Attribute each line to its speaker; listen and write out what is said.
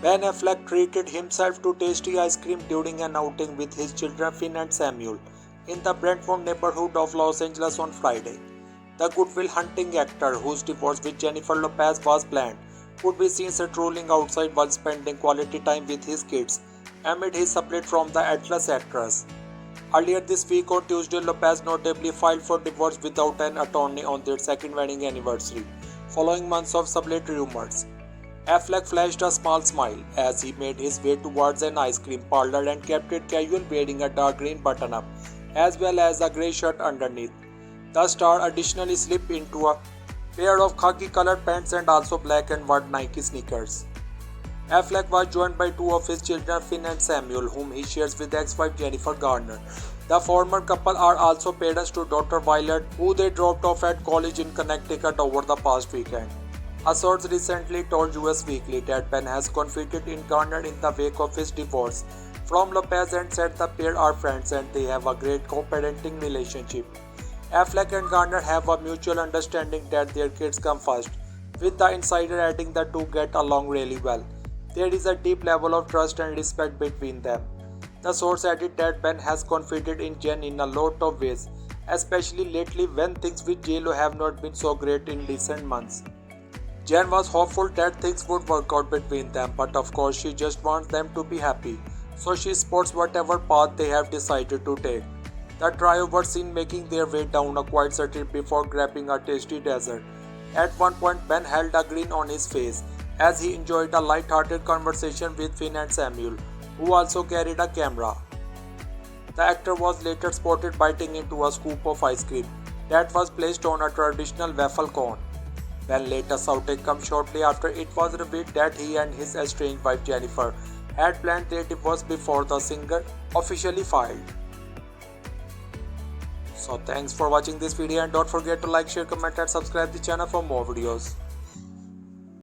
Speaker 1: Ben Affleck treated himself to tasty ice cream during an outing with his children Finn and Samuel in the Brentwood neighborhood of Los Angeles on Friday. The Good Will Hunting actor, whose divorce with Jennifer Lopez was planned, could be seen strolling outside while spending quality time with his kids amid his split from the Atlas actress. Earlier this week on Tuesday, Lopez notably filed for divorce without an attorney on their second wedding anniversary, following months of split rumors. Affleck flashed a small smile as he made his way towards an ice cream parlor and kept it casual, wearing a dark green button-up as well as a grey shirt underneath. The star additionally slipped into a pair of khaki-colored pants and also black and white Nike sneakers. Affleck was joined by two of his children, Finn and Samuel, whom he shares with ex-wife Jennifer Garner. The former couple are also parents to daughter Violet, who they dropped off at college in Connecticut over the past weekend. A source recently told US Weekly that Ben has confided in Garner in the wake of his divorce from Lopez and said the pair are friends and they have a great co-parenting relationship. Affleck and Garner have a mutual understanding that their kids come first, with the insider adding the two get along really well. There is a deep level of trust and respect between them. The source added that Ben has confided in Jen in a lot of ways, especially lately when things with J-Lo have not been so great in recent months. Jen was hopeful that things would work out between them, but of course she just wants them to be happy, so she supports whatever path they have decided to take. The trio were seen making their way down a quiet street before grabbing a tasty dessert. At one point, Ben held a grin on his face as he enjoyed a light-hearted conversation with Finn and Samuel, who also carried a camera. The actor was later spotted biting into a scoop of ice cream that was placed on a traditional waffle cone. Ben latest outing comes shortly after it was revealed that he and his estranged wife Jennifer had planned their divorce before the singer officially filed. So thanks for watching this video and don't forget to like, share, comment and subscribe the channel for more videos.